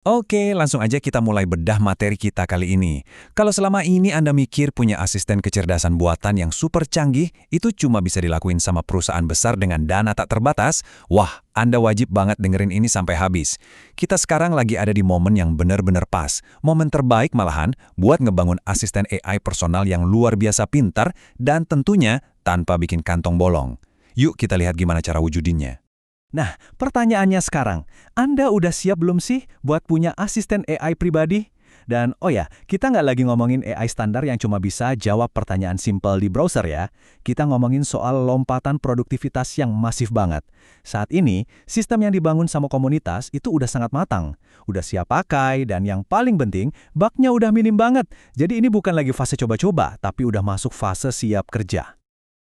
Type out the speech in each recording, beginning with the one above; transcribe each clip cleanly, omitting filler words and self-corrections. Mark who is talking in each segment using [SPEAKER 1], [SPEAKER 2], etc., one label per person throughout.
[SPEAKER 1] Oke, langsung aja kita mulai bedah materi kita kali ini. Kalau selama ini Anda mikir punya asisten kecerdasan buatan yang super canggih, itu cuma bisa dilakuin sama perusahaan besar dengan dana tak terbatas, wah, Anda wajib banget dengerin ini sampai habis. Kita sekarang lagi ada di momen yang benar-benar pas. Momen terbaik malahan buat ngebangun asisten AI personal yang luar biasa pintar dan tentunya tanpa bikin kantong bolong. Yuk kita lihat gimana cara wujudinnya.
[SPEAKER 2] Nah, pertanyaannya sekarang, Anda udah siap belum sih buat punya asisten AI pribadi? Dan oh ya, kita nggak lagi ngomongin AI standar yang cuma bisa jawab pertanyaan simpel di browser ya. Kita ngomongin soal lompatan produktivitas yang masif banget. Saat ini, sistem yang dibangun sama komunitas itu udah sangat matang. Udah siap pakai, dan yang paling penting, bug-nya udah minim banget. Jadi ini bukan lagi fase coba-coba, tapi udah masuk fase siap kerja.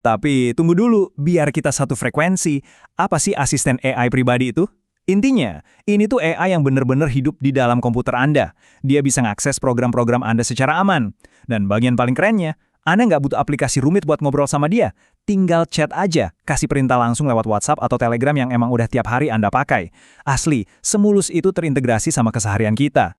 [SPEAKER 3] Tapi tunggu dulu, biar kita satu frekuensi. Apa sih asisten AI pribadi itu? Intinya, ini tuh AI yang benar-benar hidup di dalam komputer Anda. Dia bisa ngakses program-program Anda secara aman. Dan bagian paling kerennya, Anda nggak butuh aplikasi rumit buat ngobrol sama dia. Tinggal chat aja, kasih perintah langsung lewat WhatsApp atau Telegram yang emang udah tiap hari Anda pakai. Asli, semulus itu terintegrasi sama keseharian kita.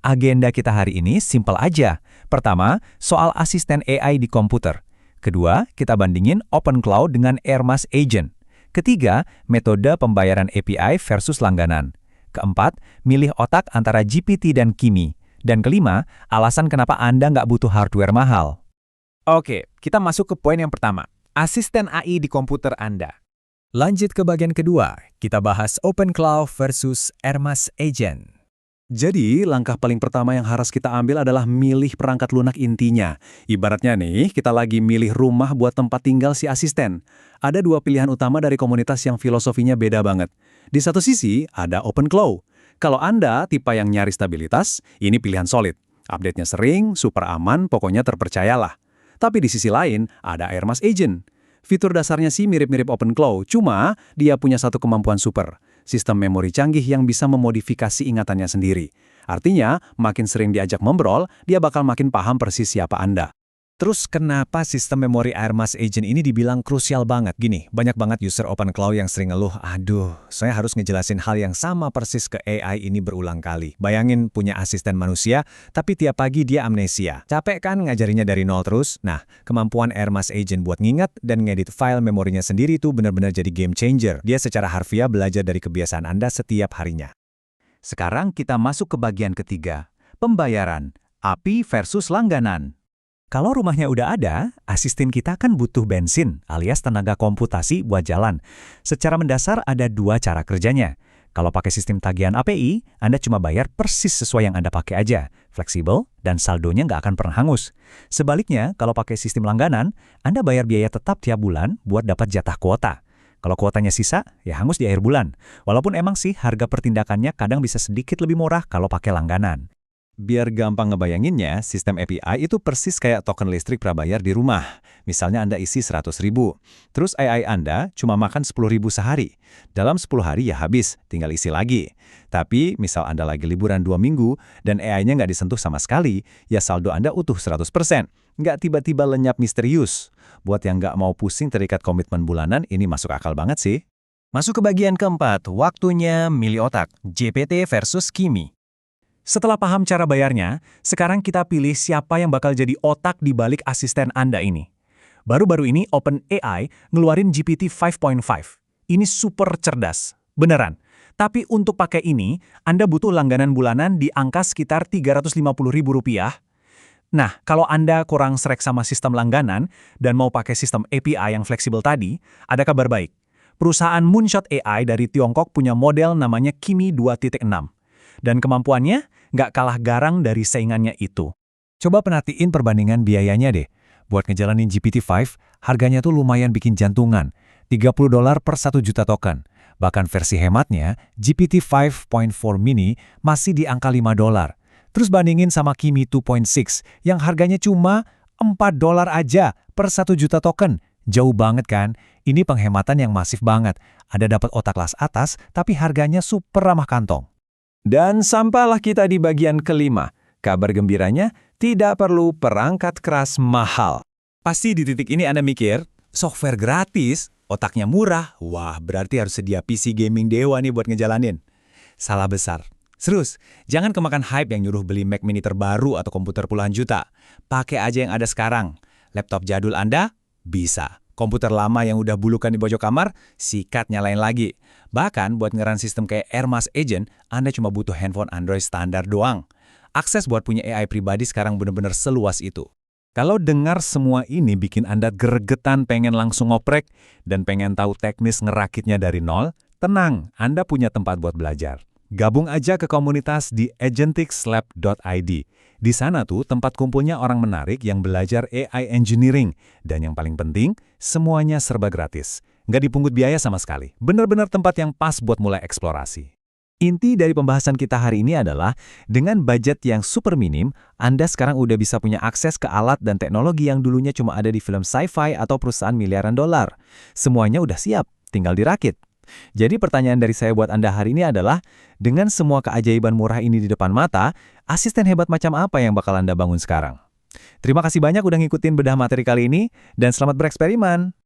[SPEAKER 1] Agenda kita hari ini simpel aja. Pertama, soal asisten AI di komputer. Kedua, kita bandingin Open Cloud dengan Airmas Agent. Ketiga, metode pembayaran API versus langganan. Keempat, milih otak antara GPT dan Kimi. Dan kelima, alasan kenapa Anda nggak butuh hardware mahal.
[SPEAKER 3] Oke, kita masuk ke poin yang pertama. Asisten AI di komputer Anda.
[SPEAKER 1] Lanjut ke bagian kedua, kita bahas Open Cloud versus Airmas Agent.
[SPEAKER 2] Jadi, langkah paling pertama yang harus kita ambil adalah milih perangkat lunak intinya. Ibaratnya nih, kita lagi milih rumah buat tempat tinggal si asisten. Ada dua pilihan utama dari komunitas yang filosofinya beda banget. Di satu sisi, ada Open Cloud. Kalau Anda tipe yang nyari stabilitas, ini pilihan solid. Update-nya sering, super aman, pokoknya terpercayalah. Tapi di sisi lain, ada Airmas Agent. Fitur dasarnya sih mirip-mirip Open Cloud, cuma dia punya satu kemampuan super. Sistem memori canggih yang bisa memodifikasi ingatannya sendiri. Artinya, makin sering diajak membrol, dia bakal makin paham persis siapa Anda.
[SPEAKER 1] Terus kenapa sistem memori Airmas Agent ini dibilang krusial banget? Gini, banyak banget user Open Cloud yang sering ngeluh, aduh, saya harus ngejelasin hal yang sama persis ke AI ini berulang kali. Bayangin punya asisten manusia, tapi tiap pagi dia amnesia. Capek kan ngajarinya dari nol terus? Nah, kemampuan Airmas Agent buat ngingat dan ngedit file memorinya sendiri tuh benar-benar jadi game changer. Dia secara harfiah belajar dari kebiasaan Anda setiap harinya.
[SPEAKER 2] Sekarang kita masuk ke bagian ketiga, pembayaran, API versus langganan.
[SPEAKER 1] Kalau rumahnya udah ada, asisten kita kan butuh bensin alias tenaga komputasi buat jalan. Secara mendasar ada dua cara kerjanya. Kalau pakai sistem tagihan API, Anda cuma bayar persis sesuai yang Anda pakai aja, fleksibel dan saldonya nggak akan pernah hangus. Sebaliknya, kalau pakai sistem langganan, Anda bayar biaya tetap tiap bulan buat dapat jatah kuota. Kalau kuotanya sisa, ya hangus di akhir bulan. Walaupun emang sih harga pertindakannya kadang bisa sedikit lebih murah kalau pakai langganan.
[SPEAKER 2] Biar gampang ngebayanginnya, sistem API itu persis kayak token listrik prabayar di rumah. Misalnya Anda isi 100.000, terus AI Anda cuma makan 10.000 sehari. Dalam 10 hari ya habis, tinggal isi lagi. Tapi misal Anda lagi liburan 2 minggu dan AI-nya nggak disentuh sama sekali, ya saldo Anda utuh 100%. Nggak tiba-tiba lenyap misterius. Buat yang nggak mau pusing terikat komitmen bulanan, ini masuk akal banget sih.
[SPEAKER 1] Masuk ke bagian keempat, waktunya milih otak, GPT versus Kimi. Setelah paham cara bayarnya, sekarang kita pilih siapa yang bakal jadi otak di balik asisten Anda ini. Baru-baru ini OpenAI ngeluarin GPT 5.5. Ini super cerdas, beneran. Tapi untuk pakai ini, Anda butuh langganan bulanan di angka sekitar Rp350.000. Nah, kalau Anda kurang srek sama sistem langganan dan mau pakai sistem API yang fleksibel tadi, ada kabar baik. Perusahaan Moonshot AI dari Tiongkok punya model namanya Kimi 2.6. Dan kemampuannya nggak kalah garang dari saingannya itu. Coba perhatiin perbandingan biayanya deh. Buat ngejalanin GPT-5, harganya tuh lumayan bikin jantungan. $30 per 1 juta token. Bahkan versi hematnya, GPT 5.4 mini masih di angka $5. Terus bandingin sama Kimi 2.6 yang harganya cuma $4 aja per 1 juta token. Jauh banget kan? Ini penghematan yang masif banget. Ada dapat otak kelas atas, tapi harganya super ramah kantong.
[SPEAKER 2] Dan sampailah kita di bagian kelima. Kabar gembiranya, tidak perlu perangkat keras mahal.
[SPEAKER 1] Pasti di titik ini Anda mikir, software gratis, otaknya murah, wah berarti harus sedia PC gaming dewa nih buat ngejalanin. Salah besar. Serius, jangan kemakan hype yang nyuruh beli Mac mini terbaru atau komputer puluhan juta. Pakai aja yang ada sekarang. Laptop jadul Anda? Bisa. Komputer lama yang udah bulukan di pojok kamar? Sikat nyalain lagi. Bahkan buat ngeran sistem kayak AirMask Agent, Anda cuma butuh handphone Android standar doang. Akses buat punya AI pribadi sekarang bener-bener seluas itu. Kalau dengar semua ini bikin Anda gregetan pengen langsung ngoprek dan pengen tahu teknis ngerakitnya dari nol, tenang, Anda punya tempat buat belajar. Gabung aja ke komunitas di agenticslab.id. Di sana tuh tempat kumpulnya orang menarik yang belajar AI engineering. Dan yang paling penting, semuanya serba gratis. Nggak dipungut biaya sama sekali. Benar-benar tempat yang pas buat mulai eksplorasi. Inti dari pembahasan kita hari ini adalah, dengan budget yang super minim, Anda sekarang udah bisa punya akses ke alat dan teknologi yang dulunya cuma ada di film sci-fi atau perusahaan miliaran dolar. Semuanya udah siap, tinggal dirakit. Jadi pertanyaan dari saya buat Anda hari ini adalah, dengan semua keajaiban murah ini di depan mata, asisten hebat macam apa yang bakal Anda bangun sekarang? Terima kasih banyak udah ngikutin bedah materi kali ini, dan selamat bereksperimen!